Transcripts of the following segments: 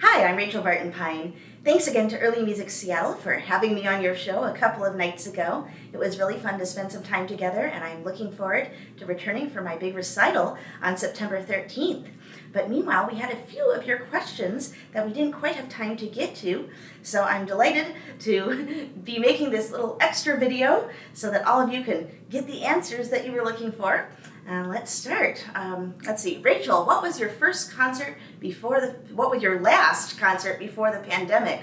Hi, I'm Rachel Barton Pine. Thanks again to Early Music Seattle for having me on your show a couple of nights ago. It was really fun to spend some time together, and I'm looking forward to returning for my big recital on September 13th. But meanwhile, we had a few of your questions that we didn't quite have time to get to, so I'm delighted to be making this little extra video so that all of you can get the answers that you were looking for. Let's start. Let's see, Rachel, what was your last concert before the pandemic?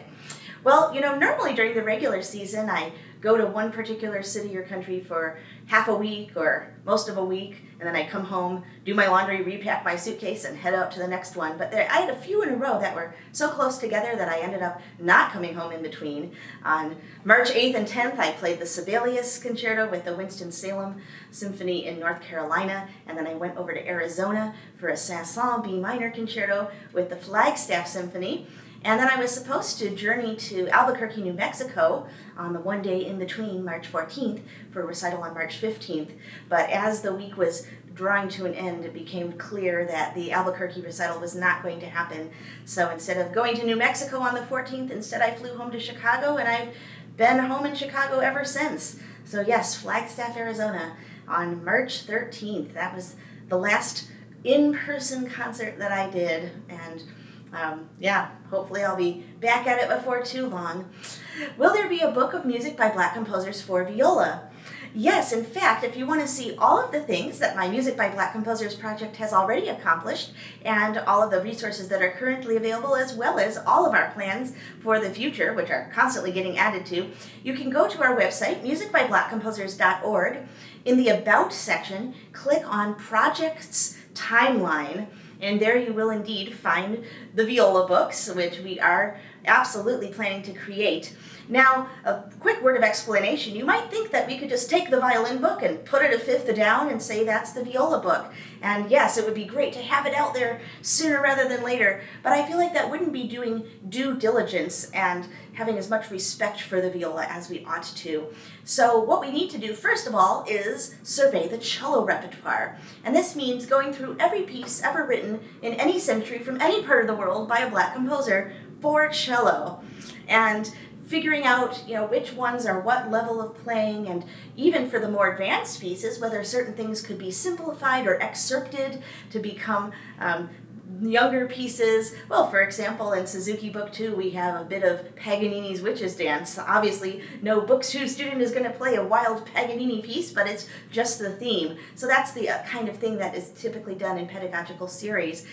Well, normally during the regular season, I go to one particular city or country for half a week or most of a week, and then I come home, do my laundry, repack my suitcase, and head out to the next one. But I had a few in a row that were so close together that I ended up not coming home in between. On March 8th and 10th, I played the Sibelius Concerto with the Winston-Salem Symphony in North Carolina, and then I went over to Arizona for a Saint-Saëns B minor concerto with the Flagstaff Symphony. And then I was supposed to journey to Albuquerque, New Mexico on the one day in between, March 14th, for a recital on March 15th. But as the week was drawing to an end, it became clear that the Albuquerque recital was not going to happen. So instead of going to New Mexico on the 14th, instead I flew home to Chicago, and I've been home in Chicago ever since. So yes, Flagstaff, Arizona on March 13th. That was the last in-person concert that I did, and hopefully I'll be back at it before too long. Will there be a book of music by Black composers for viola? Yes, in fact, if you want to see all of the things that my Music by Black Composers project has already accomplished, and all of the resources that are currently available, as well as all of our plans for the future, which are constantly getting added to, you can go to our website, musicbyblackcomposers.org. In the About section, click on Projects Timeline, and there you will indeed find the viola books, which we are absolutely planning to create. Now, a quick word of explanation. You might think that we could just take the violin book and put it a fifth down and say that's the viola book. And yes, it would be great to have it out there sooner rather than later, but I feel like that wouldn't be doing due diligence and having as much respect for the viola as we ought to. So what we need to do, first of all, is survey the cello repertoire. And this means going through every piece ever written in any century from any part of the world by a Black composer for cello. And figuring out, which ones are what level of playing, and even for the more advanced pieces, whether certain things could be simplified or excerpted to become younger pieces. Well, for example, in Suzuki Book 2, we have a bit of Paganini's Witches Dance. Obviously, no Book 2 student is going to play a wild Paganini piece, but it's just the theme. So that's the kind of thing that is typically done in pedagogical series.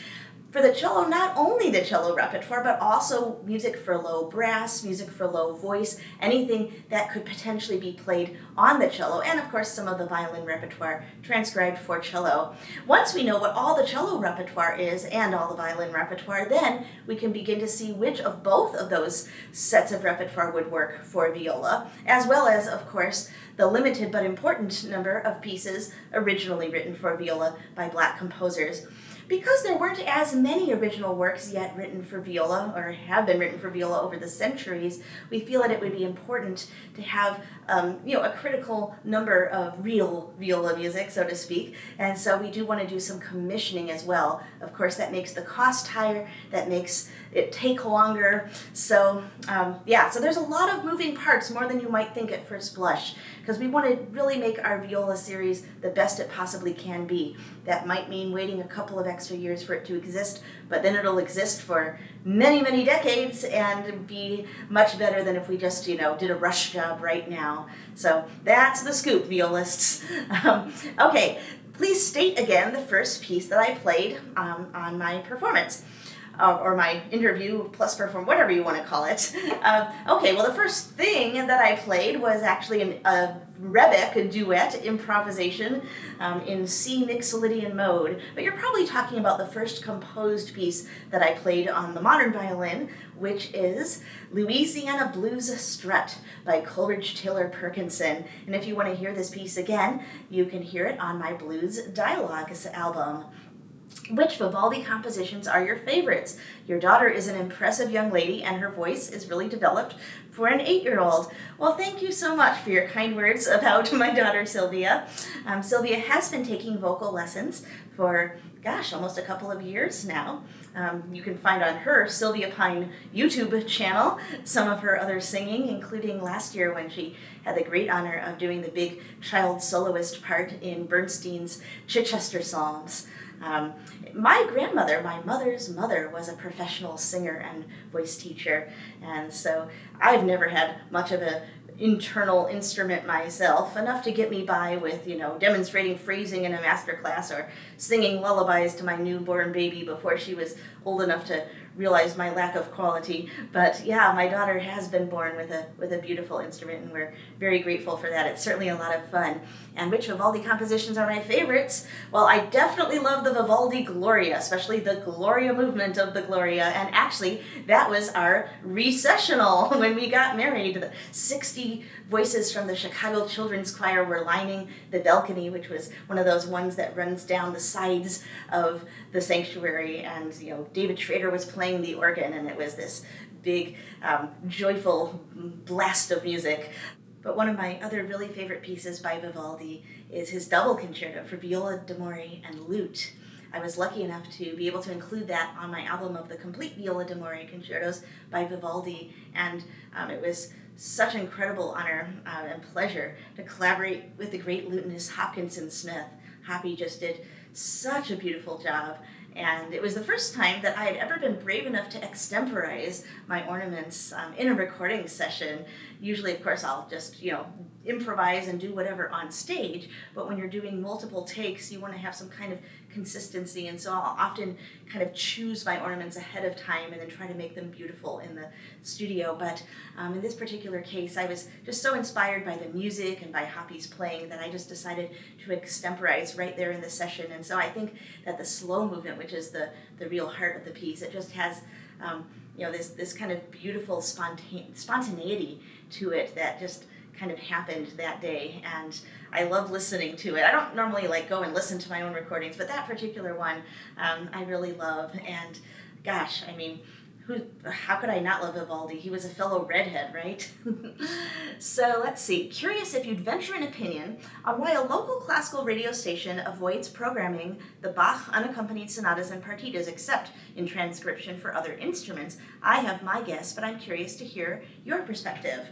For the cello, not only the cello repertoire, but also music for low brass, music for low voice, anything that could potentially be played on the cello, and of course some of the violin repertoire transcribed for cello. Once we know what all the cello repertoire is and all the violin repertoire, then we can begin to see which of both of those sets of repertoire would work for viola, as well as, of course, the limited but important number of pieces originally written for viola by Black composers. Because there weren't as many original works yet written for viola, or have been written for viola over the centuries, we feel that it would be important to have a critical number of real viola music, so to speak, and so we do want to do some commissioning as well. Of course, that makes the cost higher, that makes it take longer, so there's a lot of moving parts, more than you might think at first blush, because we want to really make our viola series the best it possibly can be. That might mean waiting a couple of extra years for it to exist, but then it'll exist for many, many decades and be much better than if we just, did a rush job right now. So that's the scoop, violists. Okay, please state again the first piece that I played on my performance. Or my interview plus perform, whatever you want to call it. Okay, well, the first thing that I played was actually a Rebec duet improvisation in C Mixolydian mode. But you're probably talking about the first composed piece that I played on the modern violin, which is Louisiana Blues Strut by Coleridge Taylor Perkinson. And if you want to hear this piece again, you can hear it on my Blues Dialogues album. Which Vivaldi compositions are your favorites? Your daughter is an impressive young lady and her voice is really developed for an 8-year-old. Well, thank you so much for your kind words about my daughter Sylvia. Sylvia has been taking vocal lessons for, almost a couple of years now. You can find on her Sylvia Pine YouTube channel some of her other singing, including last year when she had the great honor of doing the big child soloist part in Bernstein's Chichester Psalms. My grandmother, my mother's mother, was a professional singer and voice teacher, and so I've never had much of a internal instrument myself, enough to get me by with, demonstrating phrasing in a master class or singing lullabies to my newborn baby before she was old enough to realize my lack of quality. But yeah, my daughter has been born with a beautiful instrument, and we're very grateful for that. It's certainly a lot of fun. And which Vivaldi compositions are my favorites? Well, I definitely love the Vivaldi Gloria, especially the Gloria movement of the Gloria. And actually, that was our recessional when we got married. The 60 voices from the Chicago Children's Choir were lining the balcony, which was one of those ones that runs down the sides of the sanctuary. And, David Schrader was playing the organ, and it was this big, joyful blast of music. But one of my other really favorite pieces by Vivaldi is his double concerto for viola, Mori, and lute. I was lucky enough to be able to include that on my album of the complete viola, Mori concertos by Vivaldi, and it was such an incredible honor and pleasure to collaborate with the great lutenist Hopkinson Smith. Hoppy just did such a beautiful job. And it was the first time that I had ever been brave enough to extemporize my ornaments in a recording session. Usually, of course, I'll just, improvise and do whatever on stage. But when you're doing multiple takes, you want to have some kind of consistency. And so I'll often kind of choose my ornaments ahead of time and then try to make them beautiful in the studio. But in this particular case, I was just so inspired by the music and by Hoppy's playing that I just decided to extemporize right there in the session. And so I think that the slow movement, which is the real heart of the piece, it just has this kind of beautiful spontaneity to it that just kind of happened that day, and I love listening to it. I don't normally go and listen to my own recordings, but that particular one I really love. And how could I not love Vivaldi? He was a fellow redhead, right? So let's see. Curious if you'd venture an opinion on why a local classical radio station avoids programming the Bach unaccompanied sonatas and partitas except in transcription for other instruments. I have my guess, but I'm curious to hear your perspective.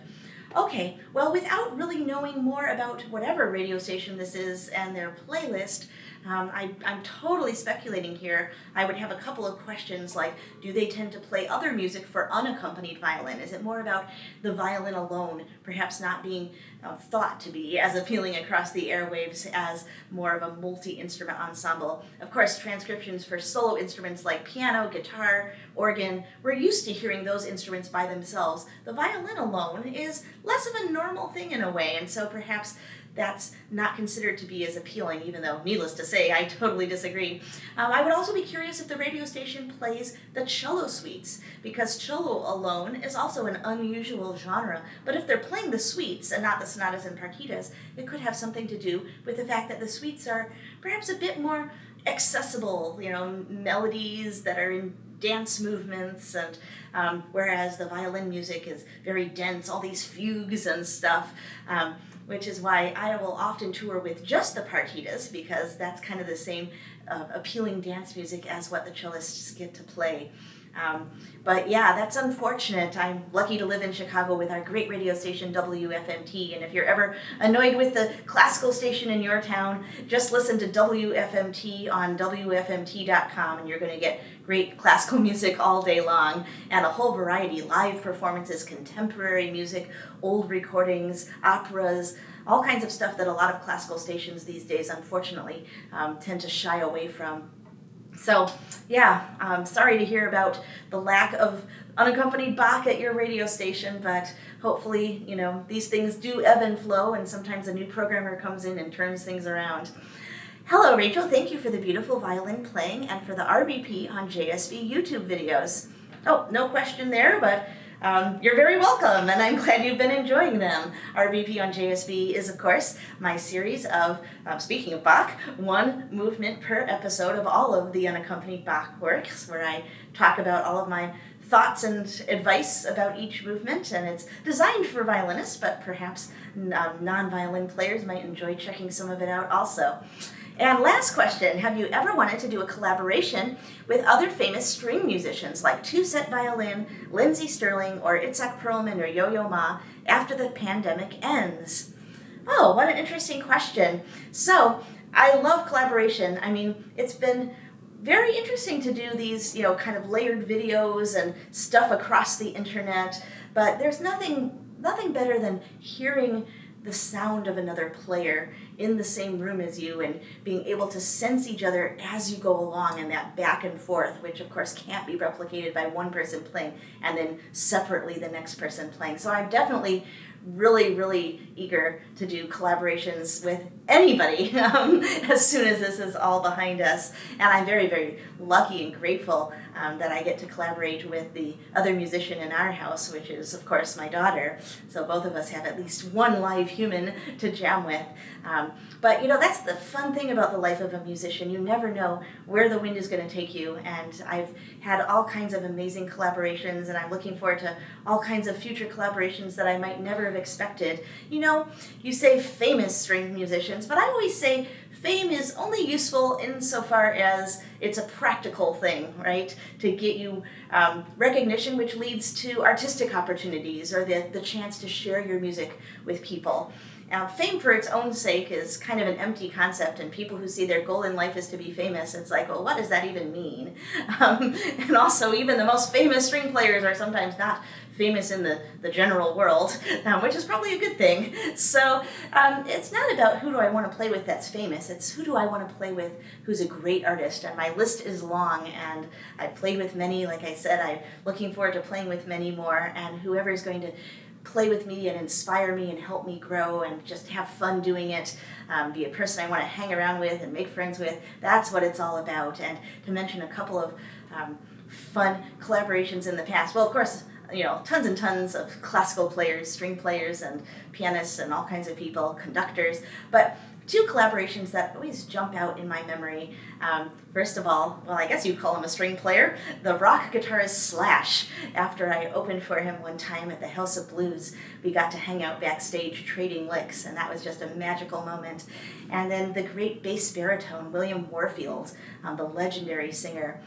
Okay, well, without really knowing more about whatever radio station this is and their playlist, I'm totally speculating here. I would have a couple of questions like, do they tend to play other music for unaccompanied violin? Is it more about the violin alone, perhaps not being thought to be as appealing across the airwaves as more of a multi-instrument ensemble? Of course, transcriptions for solo instruments like piano, guitar, organ, we're used to hearing those instruments by themselves. The violin alone is less of a normal thing in a way, and so perhaps that's not considered to be as appealing, even though, needless to say, I totally disagree. I would also be curious if the radio station plays the cello suites, because cello alone is also an unusual genre, but if they're playing the suites and not the sonatas and partitas, it could have something to do with the fact that the suites are perhaps a bit more accessible, melodies that are in dance movements, and whereas the violin music is very dense, all these fugues and stuff, which is why I will often tour with just the partitas, because that's kind of the same appealing dance music as what the cellists get to play. But yeah, that's unfortunate. I'm lucky to live in Chicago with our great radio station WFMT, and if you're ever annoyed with the classical station in your town, just listen to WFMT on WFMT.com and you're going to get great classical music all day long, and a whole variety, live performances, contemporary music, old recordings, operas, all kinds of stuff that a lot of classical stations these days, unfortunately, tend to shy away from. So, yeah, I'm sorry to hear about the lack of unaccompanied Bach at your radio station, but hopefully, these things do ebb and flow, and sometimes a new programmer comes in and turns things around. Hello, Rachel. Thank you for the beautiful violin playing and for the RBP on JSV YouTube videos. Oh, no question there, but You're very welcome, and I'm glad you've been enjoying them. RBP on JSB is, of course, my series of, speaking of Bach, one movement per episode of all of the unaccompanied Bach works, where I talk about all of my thoughts and advice about each movement, and it's designed for violinists, but perhaps non-violin players might enjoy checking some of it out also. And last question, have you ever wanted to do a collaboration with other famous string musicians like two-set violin, Lindsey Stirling, or Itzhak Perlman or Yo-Yo Ma after the pandemic ends? Oh, what an interesting question. So, I love collaboration. I mean, it's been very interesting to do these, kind of layered videos and stuff across the internet, but there's nothing better than hearing the sound of another player in the same room as you and being able to sense each other as you go along, and that back and forth, which of course can't be replicated by one person playing and then separately the next person playing. So I'm definitely really eager to do collaborations with anybody as soon as this is all behind us. And I'm very lucky and grateful that I get to collaborate with the other musician in our house, which is, of course, my daughter. So both of us have at least one live human to jam with. But that's the fun thing about the life of a musician. You never know where the wind is going to take you, and I've had all kinds of amazing collaborations, and I'm looking forward to all kinds of future collaborations that I might never have expected. You say famous string musicians, but I always say fame is only useful insofar as it's a practical thing, right? To get you recognition, which leads to artistic opportunities or the chance to share your music with people. Now, fame for its own sake is kind of an empty concept, and people who see their goal in life is to be famous, it's like, well, what does that even mean? And also, even the most famous string players are sometimes not famous in the general world, which is probably a good thing. So it's not about who do I want to play with that's famous, it's who do I want to play with who's a great artist, and my list is long, and I've played with many. Like I said, I'm looking forward to playing with many more, and whoever's going to play with me and inspire me and help me grow and just have fun doing it, be a person I want to hang around with and make friends with, that's what it's all about. And to mention a couple of fun collaborations in the past, well, of course, tons and tons of classical players, string players, and pianists, and all kinds of people, conductors, but two collaborations that always jump out in my memory. First of all, well, I guess you'd call him a string player, the rock guitarist Slash. After I opened for him one time at the House of Blues, we got to hang out backstage trading licks, and that was just a magical moment. And then the great bass baritone, William Warfield, the legendary singer.